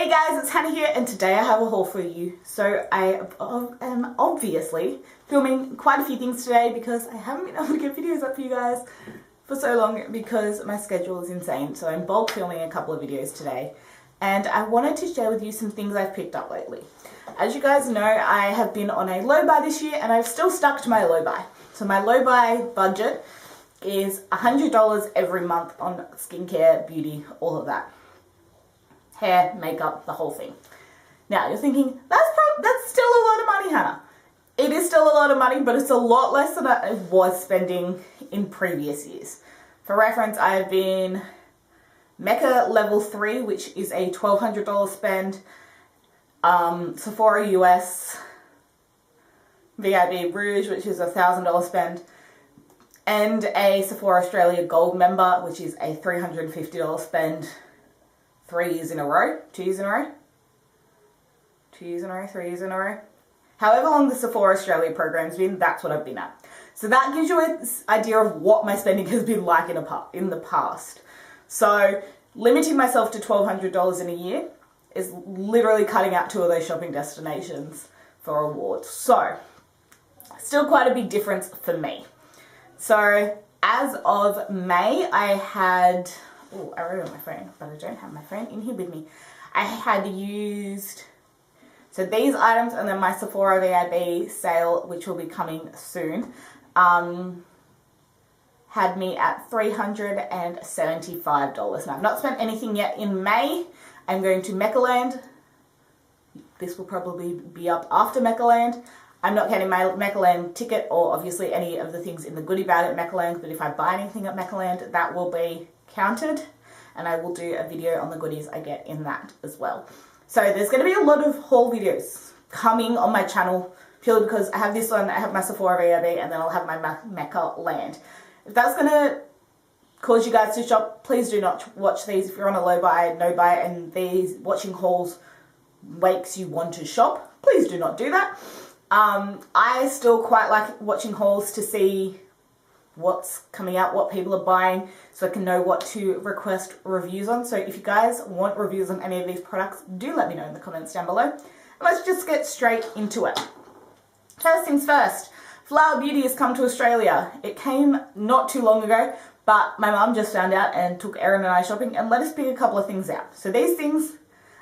Hey guys, it's Hannah here, and today I have a haul for you. So I am obviously filming quite a few things today because I haven't been able to get videos up for you guys for so long because my schedule is insane. So I'm bulk filming a couple of videos today, and I wanted to share with you some things I've picked up lately. As you guys know, I have been on a low buy this year, and I've still stuck to my low buy. So my low buy budget is $100 every month on skincare, beauty, all of that. Hair, makeup, the whole thing. Now you're thinking, that's still a lot of money, Hannah. It is still a lot of money, but it's a lot less than I was spending in previous years. For reference, I have been Mecca level 3, which is a $1,200 spend, Sephora US, VIB Rouge, which is a $1,000 spend, and a Sephora Australia Gold member, which is a $350 spend. 3 years in a row, 2 years in a row, 2 years in a row, 3 years in a row. However long the Sephora Australia program's been, that's what I've been at. So that gives you an idea of what my spending has been like in the past. So limiting myself to $1,200 in a year is literally cutting out 2 of those shopping destinations for awards. So still quite a big difference for me. So as of May, I had... Oh, I wrote it on my phone, but I don't have my phone in here with me. I had used, so these items and then my Sephora VIB sale, which will be coming soon, had me at $375. Now, I've not spent anything yet in May. I'm going to Meccaland. This will probably be up after Meccaland. I'm not getting my Meccaland ticket or obviously any of the things in the goodie bag at Meccaland, but if I buy anything at Meccaland, that will be counted, and I will do a video on the goodies I get in that as well. So there's going to be a lot of haul videos coming on my channel purely because I have this one, I have my Sephora VIB, and then I'll have my Mecca Land. If that's going to cause you guys to shop, please do not watch these if you're on a low buy, no buy, and these watching hauls makes you want to shop. Please do not do that. I still quite like watching hauls to see what's coming out, what people are buying, so I can know what to request reviews on. So if you guys want reviews on any of these products, do let me know in the comments down below. And let's just get straight into it. First things first, Flower Beauty has come to Australia. It came not too long ago, but my mum just found out and took Erin and I shopping and let us pick a couple of things out. So these things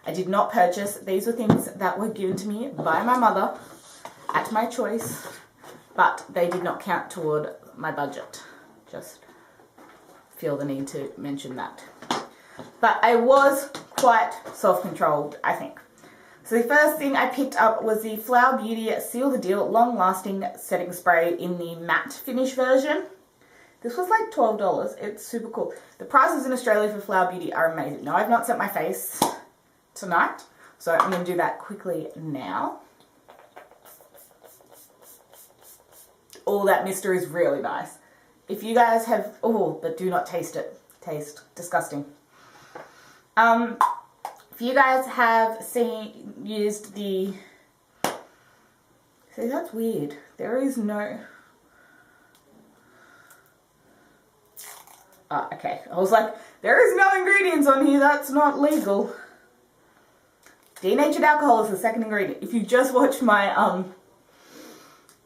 I did not purchase. These were things that were given to me by my mother at my choice, but they did not count toward my budget. Just feel the need to mention that. But I was quite self-controlled, I think. So the first thing I picked up was the Flower Beauty Seal the Deal Long Lasting Setting Spray in the matte finish version. This was like $12. It's super cool. The prices in Australia for Flower Beauty are amazing. Now, I've not set my face tonight, so I'm going to do that quickly now. Oh, that mister is really nice. If you guys have, oh, but do not taste it. Taste disgusting. If you guys have used the, see, that's weird. There is no, okay. I was like, there is no ingredients on here. That's not legal. Denatured alcohol is the second ingredient. If you just watched my,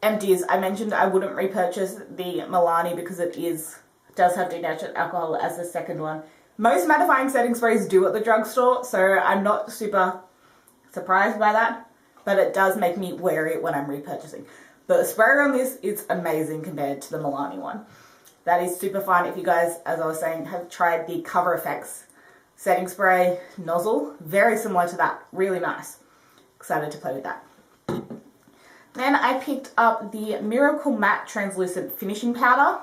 empties, I mentioned I wouldn't repurchase the Milani because it does have denatured alcohol as the second one. Most mattifying setting sprays do at the drugstore, so I'm not super surprised by that, but it does make me wary when I'm repurchasing. But the sprayer on this is amazing compared to the Milani one. That is super fun. If you guys, as I was saying, have tried the Cover FX setting spray nozzle, very similar to that, really nice. Excited to play with that. Then I picked up the Miracle Matte Translucent Finishing Powder.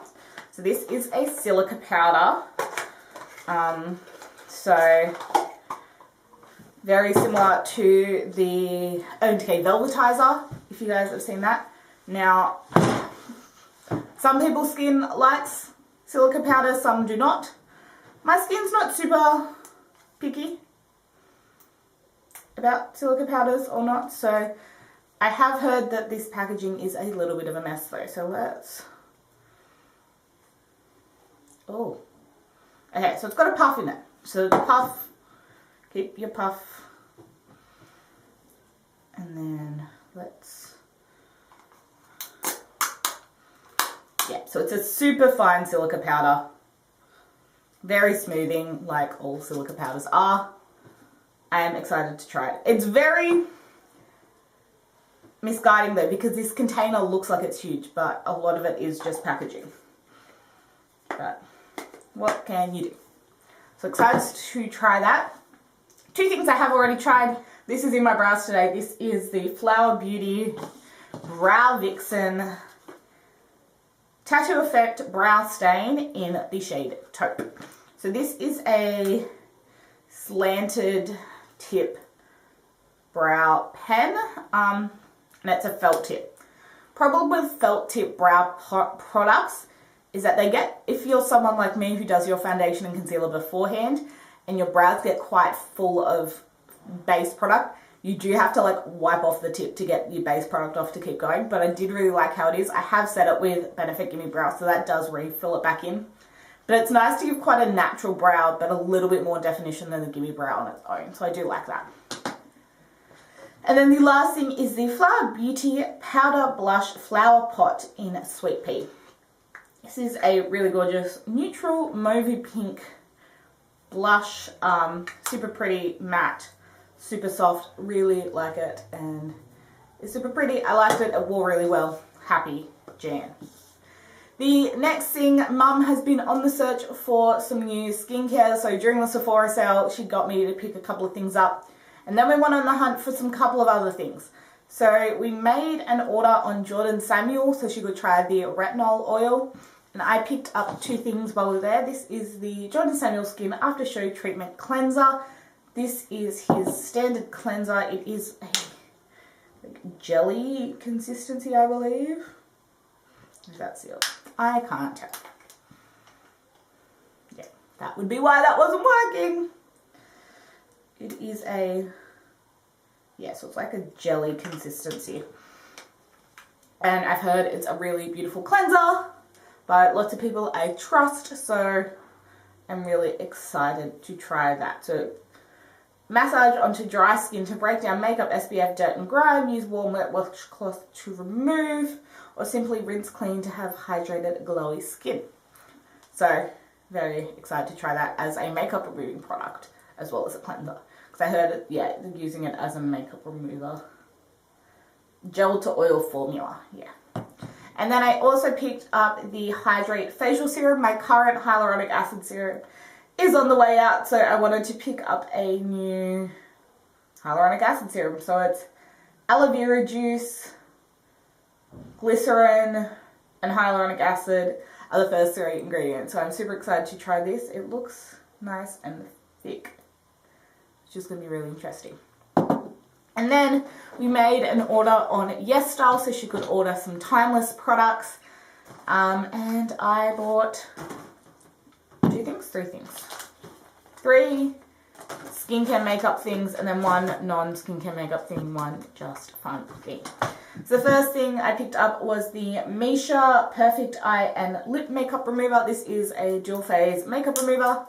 So this is a silica powder. So very similar to the OTK Velvetizer, if you guys have seen that. Now, some people's skin likes silica powder, some do not. My skin's not super picky about silica powders or not, so I have heard that this packaging is a little bit of a mess though, so let's... Oh. Okay, so it's got a puff in it. So the puff, keep your puff And then let's, yeah, so it's a super fine silica powder. Very smoothing, like all silica powders are. I am excited to try it. It's very misguiding though, because this container looks like it's huge, but a lot of it is just packaging. But what can you do? So excited to try that. Two things I have already tried. This is in my brows today. This is the Flower Beauty Brow Vixen Tattoo Effect Brow Stain in the shade Taupe. So this is a slanted tip brow pen, and it's a felt tip. Problem with felt tip brow products is that they get, if you're someone like me who does your foundation and concealer beforehand and your brows get quite full of base product, you do have to like wipe off the tip to get your base product off to keep going. But I did really like how it is. I have set it with Benefit Gimme Brow, so that does refill it back in. But it's nice to give quite a natural brow, but a little bit more definition than the Gimme Brow on its own. So I do like that. And then the last thing is the Flower Beauty Powder Blush Flower Pot in Sweet Pea. This is a really gorgeous neutral mauvey pink blush, super pretty, matte, super soft, really like it, and it's super pretty. I liked it, it wore really well. Happy Jan. The next thing, Mum has been on the search for some new skincare, so during the Sephora sale she got me to pick a couple of things up, and then we went on the hunt for some couple of other things. So we made an order on Jordan Samuel so she could try the retinol oil. And I picked up two things while we were there. This is the Jordan Samuel Skin After Show Treatment Cleanser. This is his standard cleanser. It is a jelly consistency, I believe. Is that sealed? I can't tell. Yeah, that would be why that wasn't working. It is a, yeah, so it's like a jelly consistency. And I've heard it's a really beautiful cleanser by lots of people I trust, so I'm really excited to try that. So massage onto dry skin to break down makeup, SPF, dirt and grime. Use warm wet washcloth to remove, or simply rinse clean to have hydrated glowy skin. So very excited to try that as a makeup removing product as well as a cleanser, because I heard it, yeah, using it as a makeup remover. Gel to oil formula, yeah. And then I also picked up the Hydrate facial serum. My current hyaluronic acid serum is on the way out, so I wanted to pick up a new hyaluronic acid serum. So it's aloe vera juice, glycerin, and hyaluronic acid are the first three ingredients. So I'm super excited to try this. It looks nice and thick. It's just going to be really interesting. And then we made an order on YesStyle so she could order some timeless products. And I bought three things. Three skincare makeup things and then one non-skincare makeup thing, one just fun thing. So the first thing I picked up was the Misha Perfect Eye and Lip Makeup Remover. This is a dual phase makeup remover.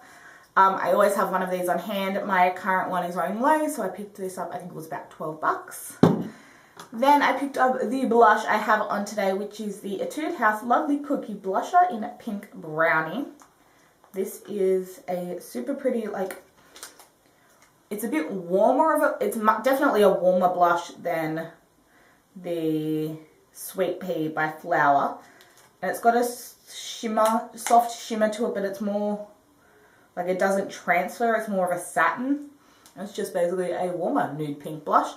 I always have one of these on hand. My current one is running low, so I picked this up. I think it was about 12 bucks. Then I picked up the blush I have on today, which is the Etude House Lovely Cookie Blusher in Pink Brownie. This is a super pretty, like, it's a bit warmer of a, it's definitely a warmer blush than the Sweet Pea by Flower. And it's got a shimmer, soft shimmer to it, but it's more, like, it doesn't transfer, it's more of a satin. It's just basically a warmer nude pink blush.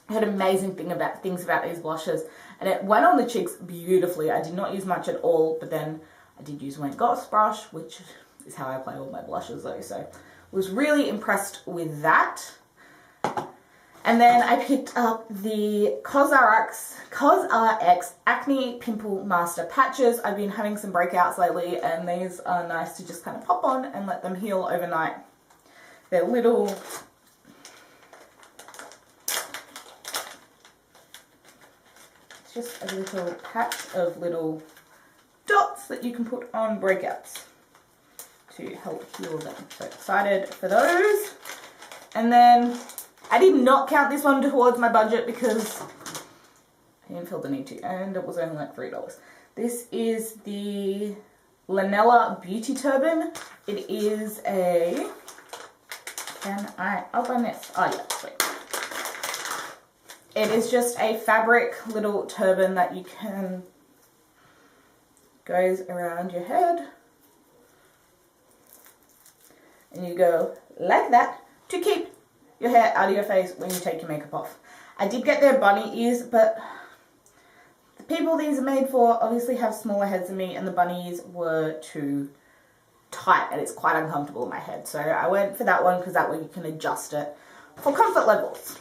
I heard amazing things about these blushes, and it went on the cheeks beautifully. I did not use much at all, but then I did use my Goss brush, which is how I apply all my blushes though, so was really impressed with that. And then I picked up the CosRX Acne Pimple Master Patches. I've been having some breakouts lately, and these are nice to just kind of pop on and let them heal overnight. They're little, it's just a little patch of little dots that you can put on breakouts to help heal them. So excited for those. And then I did not count this one towards my budget because I didn't feel the need to, and it was only like $3. This is the Llanelli Beauty Turban. It is a, can I open this? Oh yeah, sweet. It is just a fabric little turban that you can, goes around your head. And you go like that to keep your hair out of your face when you take your makeup off. I did get their bunny ears, but the people these are made for obviously have smaller heads than me, and the bunny ears were too tight and it's quite uncomfortable in my head. So I went for that one because that way you can adjust it for comfort levels.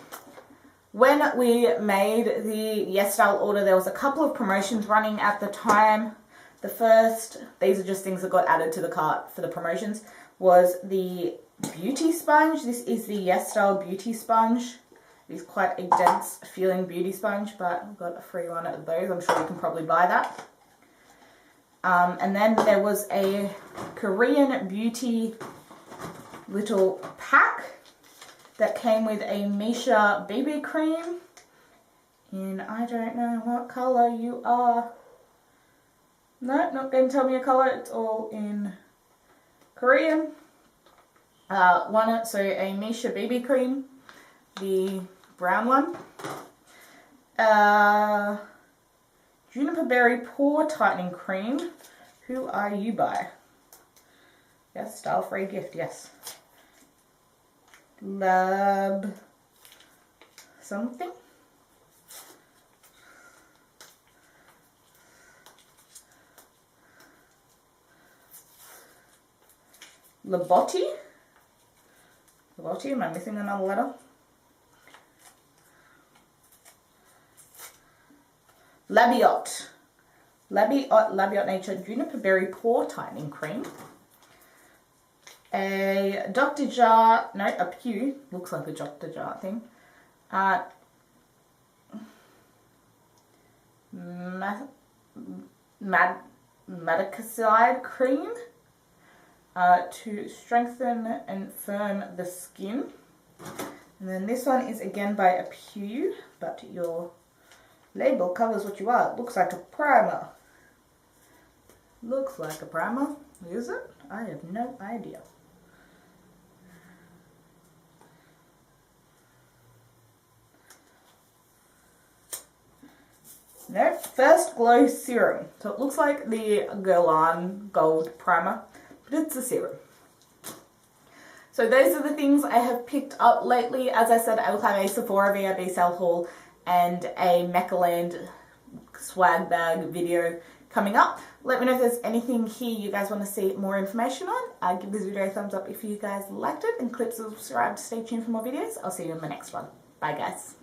When we made the Yes Style order, there was a couple of promotions running at the time. The first, these are just things that got added to the cart for the promotions, was the beauty sponge. This is the Yes Style beauty sponge. It is quite a dense feeling beauty sponge, but I've got a free one of those. I'm sure you can probably buy that. And then there was a Korean beauty little pack that came with a Misha BB cream in, I don't know what colour you are. No, not going to tell me a colour. It's all in Korean. So a Misha BB cream, the brown one. Juniper berry pore tightening cream. Who are you by? Yes, style free gift, yes. Lab something. Labotti? Labotti, am I missing another letter? Labiot. Labiot Nature Juniper Berry Pore Tightening Cream. A Dr. Jar, no, a Pew, looks like a Dr. Jar thing. Madicicide Cream. To strengthen and firm the skin. And then this one is again by a Pew, but your label covers what you are. It looks like a primer. Looks like a primer. Is it? I have no idea. No, First Glow Serum. So it looks like the Guerlain Gold Primer, but it's a serum. So those are the things I have picked up lately. As I said, I will have a Sephora VIB sale haul and a Meccaland swag bag video coming up. Let me know if there's anything here you guys want to see more information on. Give this video a thumbs up if you guys liked it, and click subscribe to stay tuned for more videos. I'll see you in the next one. Bye guys.